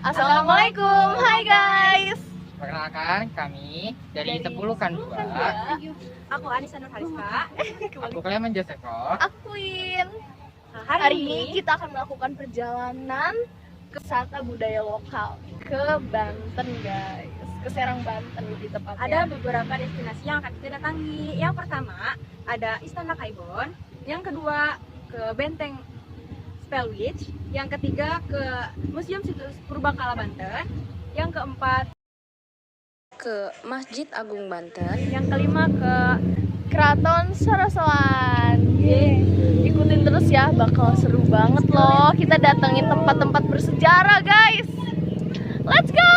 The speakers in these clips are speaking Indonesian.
Assalamualaikum, hai guys. Perkenalkan, kami dari 10 kan 2. Aku Anissa Nur Hariska. Aku Clement Josepho. Akuin. Nah, Hari ini kita akan melakukan perjalanan ke wisata budaya lokal ke Banten, guys. Ke Serang, Banten di tepatnya. ada beberapa destinasi yang akan kita datangi. Yang pertama ada Istana Kaibon, yang kedua ke Benteng Spellwitch, yang ketiga ke Museum Situs Purbakala Banten, yang keempat ke Masjid Agung Banten, yang kelima ke Keraton Sorosoan. Ikutin terus ya, bakal seru banget loh. Kita datengin tempat-tempat bersejarah, guys. Let's go.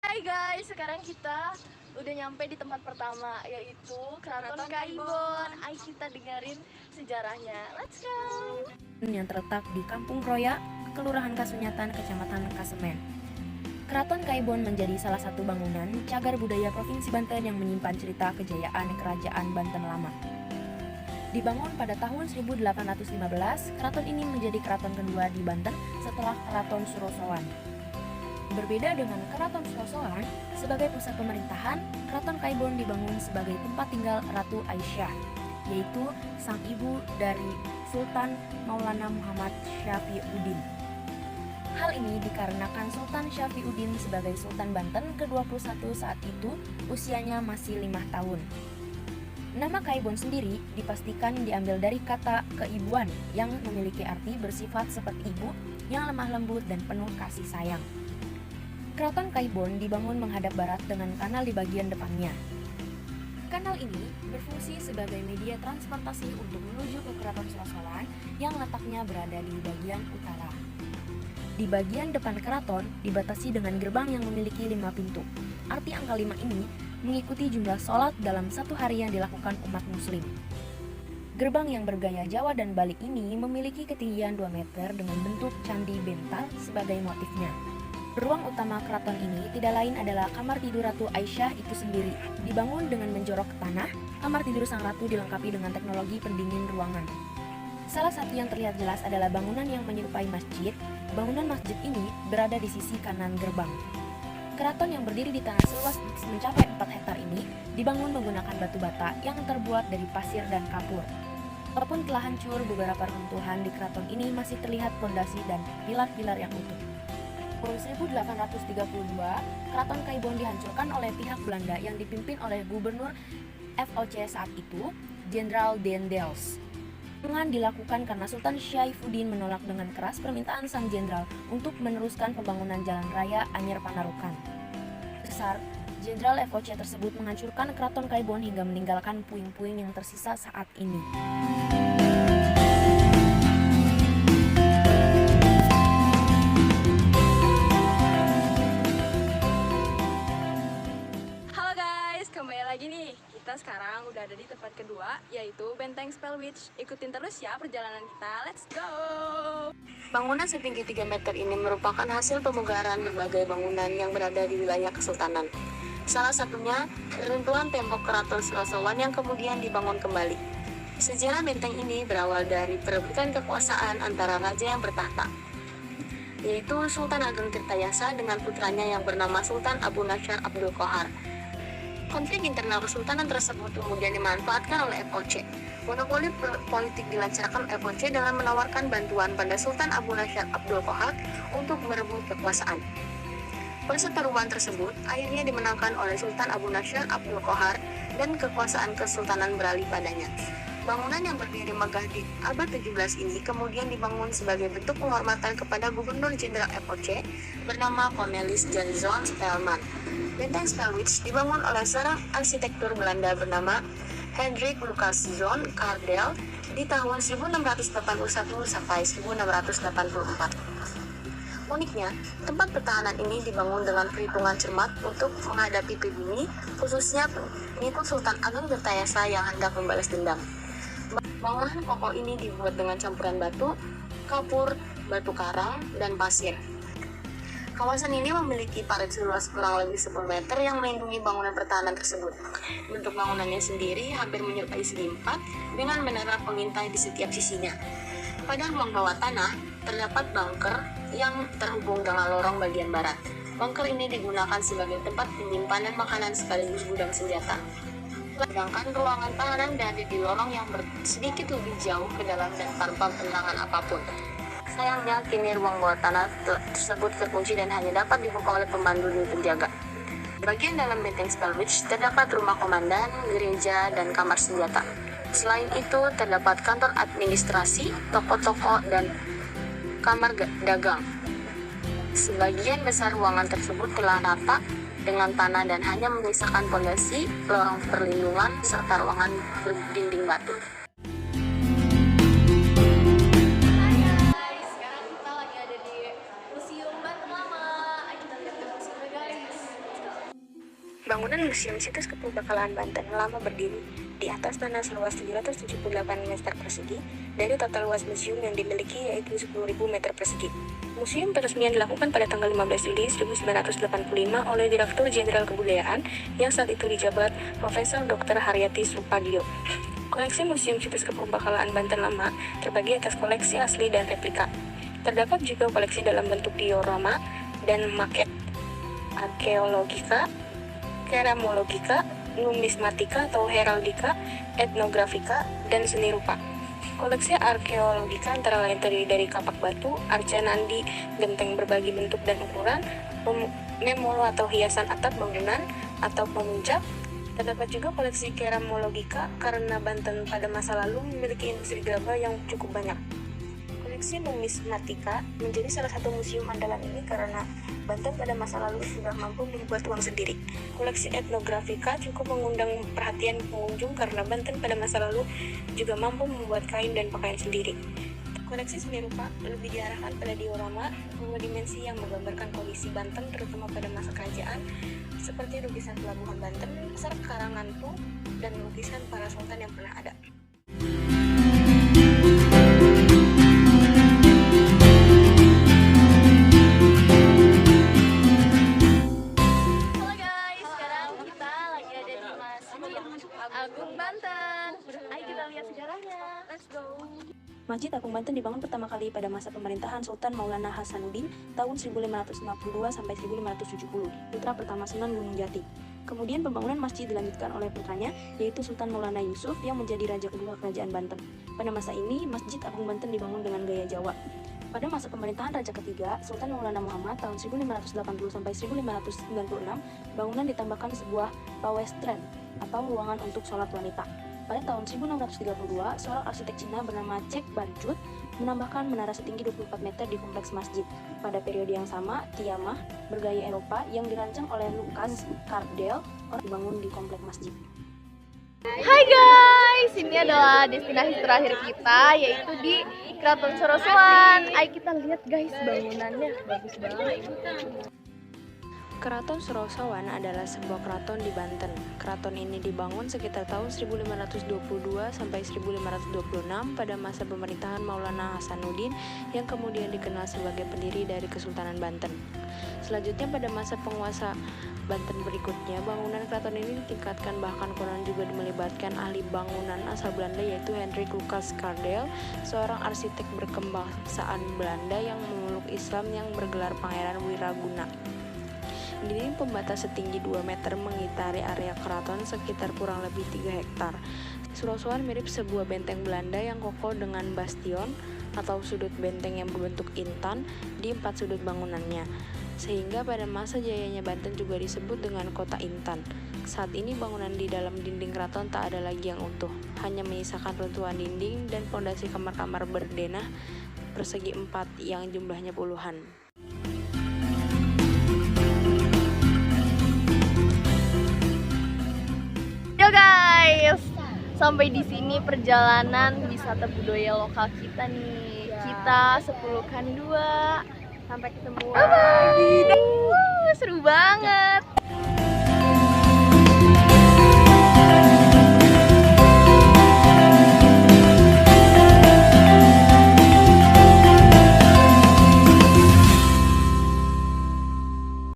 Hai guys, sekarang kita udah nyampe di tempat pertama, yaitu Keraton Kaibon. Ayo kita dengerin sejarahnya. Let's go. yang terletak di Kampung Kroya, Kelurahan Kasunyatan, Kecamatan Kasemen. Keraton Kaibon menjadi salah satu bangunan cagar budaya Provinsi Banten yang menyimpan cerita kejayaan Kerajaan Banten lama. Dibangun pada tahun 1815, keraton ini menjadi keraton kedua di Banten setelah Keraton Sorosoan. Berbeda dengan Keraton Sorosoan, sebagai pusat pemerintahan, Keraton Kaibon dibangun sebagai tempat tinggal Ratu Aisyah, yaitu sang ibu dari Sultan Maulana Muhammad Syafiuddin. Hal ini dikarenakan Sultan Syafiuddin sebagai Sultan Banten ke-21 saat itu usianya masih 5 tahun. Nama Kaibon sendiri dipastikan diambil dari kata keibuan yang memiliki arti bersifat seperti ibu yang lemah lembut dan penuh kasih sayang. Keraton Kaibon dibangun menghadap barat dengan kanal di bagian depannya. Kanal ini berfungsi sebagai media transportasi untuk menuju ke Keraton Sorosoan yang letaknya berada di bagian utara. Di bagian depan keraton dibatasi dengan gerbang yang memiliki 5 pintu. Arti angka 5 ini mengikuti jumlah sholat dalam satu hari yang dilakukan umat muslim. Gerbang yang bergaya Jawa dan Bali ini memiliki ketinggian 2 meter dengan bentuk candi bentar sebagai motifnya. Ruang utama keraton ini tidak lain adalah kamar tidur Ratu Aisyah itu sendiri. Dibangun dengan menjorok ke tanah, kamar tidur sang ratu dilengkapi dengan teknologi pendingin ruangan. Salah satu yang terlihat jelas adalah bangunan yang menyerupai masjid. Bangunan masjid ini berada di sisi kanan gerbang. Keraton yang berdiri di tanah seluas mencapai 4 hektar ini dibangun menggunakan batu bata yang terbuat dari pasir dan kapur. Walaupun telah hancur, beberapa runtuhan di keraton ini masih terlihat fondasi dan pilar-pilar yang utuh. Tahun 1832, Keraton Kaibon dihancurkan oleh pihak Belanda yang dipimpin oleh Gubernur VOC saat itu, Jenderal Dendels. Dengan dilakukan karena Sultan Syafuddin menolak dengan keras permintaan sang jenderal untuk meneruskan pembangunan jalan raya Anyer Panarukan. Besar, Jenderal VOC tersebut menghancurkan Keraton Kaibon hingga meninggalkan puing-puing yang tersisa saat ini. Halo guys, kembali lagi nih. Kita sekarang udah ada di tempat kedua, yaitu Benteng Spellwitch. Ikutin terus ya perjalanan kita. Let's go! Bangunan setinggi 3 meter ini merupakan hasil pemugaran berbagai bangunan yang berada di wilayah Kesultanan. Salah satunya reruntuhan tembok Keraton Sorosoan yang kemudian dibangun kembali. Sejarah benteng ini berawal dari perebutan kekuasaan antara raja yang bertahta, yaitu Sultan Ageng Tirtayasa dengan putranya yang bernama Sultan Abu Nasyar Abdul Qahar. Konflik internal kesultanan tersebut kemudian dimanfaatkan oleh VOC. Monopoli politik dilancarkan VOC dengan menawarkan bantuan pada Sultan Abu Nasyar Abdul Qahar untuk merebut kekuasaan. Perseteruan tersebut akhirnya dimenangkan oleh Sultan Abu Nasyar Abdul Qahar dan kekuasaan kesultanan beralih padanya. Bangunan yang berdiri megah di abad 17 ini kemudian dibangun sebagai bentuk penghormatan kepada Gubernur Jenderal VOC bernama Cornelis Janson Spelman. Benteng Spellwitch dibangun oleh seorang arsitektur Belanda bernama Hendrik Lucas John Cardell di tahun 1681 sampai 1684. Uniknya, tempat pertahanan ini dibangun dengan perhitungan cermat untuk menghadapi pribumi, khususnya pengikut Sultan Ageng Tirtayasa yang hendak membalas dendam. Bangunan kokoh ini dibuat dengan campuran batu, kapur, batu karang, dan pasir. Kawasan ini memiliki parit seluas kurang lebih 10 meter yang melindungi bangunan pertahanan tersebut. Bentuk bangunannya sendiri hampir menyerupai segi empat dengan menara pengintai di setiap sisinya. Pada ruang bawah tanah, terdapat bunker yang terhubung dengan lorong bagian barat. Bunker ini digunakan sebagai tempat penyimpanan makanan sekaligus gudang senjata. Sedangkan ruangan tahanan berada di lorong yang sedikit lebih jauh ke dalam dan tanpa penerangan apapun. Sayangnya, kini ruang bawah tanah tersebut terkunci dan hanya dapat dibuka oleh pemandu dan penjaga. Bagian dalam benteng Spellwitch terdapat rumah komandan, gereja, dan kamar senjata. Selain itu, terdapat kantor administrasi, toko-toko, dan kamar dagang. Sebagian besar ruangan tersebut telah rata dengan tanah dan hanya menyisakan pondasi, lorong perlindungan, serta ruangan berdinding batu. Bangunan Museum Situs Kepurbakalaan Banten lama berdiri di atas tanah seluas 778 meter persegi dari total luas museum yang dimiliki yaitu 10.000 meter persegi. Museum peresmian dilakukan pada tanggal 15 Juli 1985 oleh Direktur Jenderal Kebudayaan yang saat itu dijabat Profesor Dr. Haryati Supadio. Koleksi Museum Situs Kepurbakalaan Banten lama terbagi atas koleksi asli dan replika. Terdapat juga koleksi dalam bentuk diorama dan maket, arkeologika, keramologika, numismatika atau heraldika, etnografika, dan seni rupa. Koleksi arkeologika antara lain terdiri dari kapak batu, arca nandi, genteng berbagai bentuk dan ukuran, memolo atau hiasan atap bangunan atau pemuncak. Terdapat juga koleksi keramologika karena Banten pada masa lalu memiliki industri gerabah yang cukup banyak. Koleksi numismatika menjadi salah satu museum andalan ini karena Banten pada masa lalu sudah mampu membuat uang sendiri. Koleksi etnografika cukup mengundang perhatian pengunjung karena Banten pada masa lalu juga mampu membuat kain dan pakaian sendiri. Koleksi seni rupa lebih diarahkan pada diorama dua dimensi yang menggambarkan kondisi Banten terutama pada masa kerajaan seperti lukisan pelabuhan Banten, pasar Karangantu, dan lukisan para sultan yang pernah ada. Agung Banten. Ayo kita lihat sejarahnya. Let's go. Masjid Agung Banten dibangun pertama kali pada masa pemerintahan Sultan Maulana Hasanuddin tahun 1552 sampai 1570, putra pertama Sunan Gunung Jati. Kemudian pembangunan masjid dilanjutkan oleh putranya, yaitu Sultan Maulana Yusuf yang menjadi raja kedua kerajaan Banten. Pada masa ini, Masjid Agung Banten dibangun dengan gaya Jawa. Pada masa pemerintahan raja ketiga, Sultan Maulana Muhammad tahun 1580 sampai 1596, bangunan ditambahkan sebuah pawestren atau ruangan untuk sholat wanita. Pada tahun 1632, seorang arsitek Cina bernama Cek Bancut menambahkan menara setinggi 24 meter di kompleks masjid. Pada periode yang sama, Tiamah bergaya Eropa yang dirancang oleh Lucas Cardel dibangun di kompleks masjid. Hai guys, ini adalah destinasi terakhir kita yaitu di Keraton Sorosoan. Ayo kita lihat guys, bangunannya bagus banget. Keraton Sorosoan adalah sebuah keraton di Banten. Keraton ini dibangun sekitar tahun 1522 sampai 1526 pada masa pemerintahan Maulana Hasanuddin yang kemudian dikenal sebagai pendiri dari Kesultanan Banten. Selanjutnya pada masa penguasa Banten berikutnya, bangunan keraton ini ditingkatkan, bahkan konon juga melibatkan ahli bangunan asal Belanda yaitu Hendrik Lucas Cardel, seorang arsitek berkebangsaan Belanda yang memeluk Islam yang bergelar Pangeran Wiraguna. Dinding pembatas setinggi 2 meter mengitari area keraton sekitar kurang lebih 3 hektar. Sorosoan mirip sebuah benteng Belanda yang kokoh dengan bastion atau sudut benteng yang berbentuk intan di 4 sudut bangunannya. Sehingga pada masa jayanya Banten juga disebut dengan kota Intan. Saat ini bangunan di dalam dinding keraton tak ada lagi yang utuh, hanya menyisakan runtuhan dinding dan pondasi kamar-kamar berdenah persegi 4 yang jumlahnya puluhan. Yo guys, sampai di sini perjalanan wisata budaya lokal kita nih. Kita 10 kan 2. Sampai ketemu lagi. Seru banget.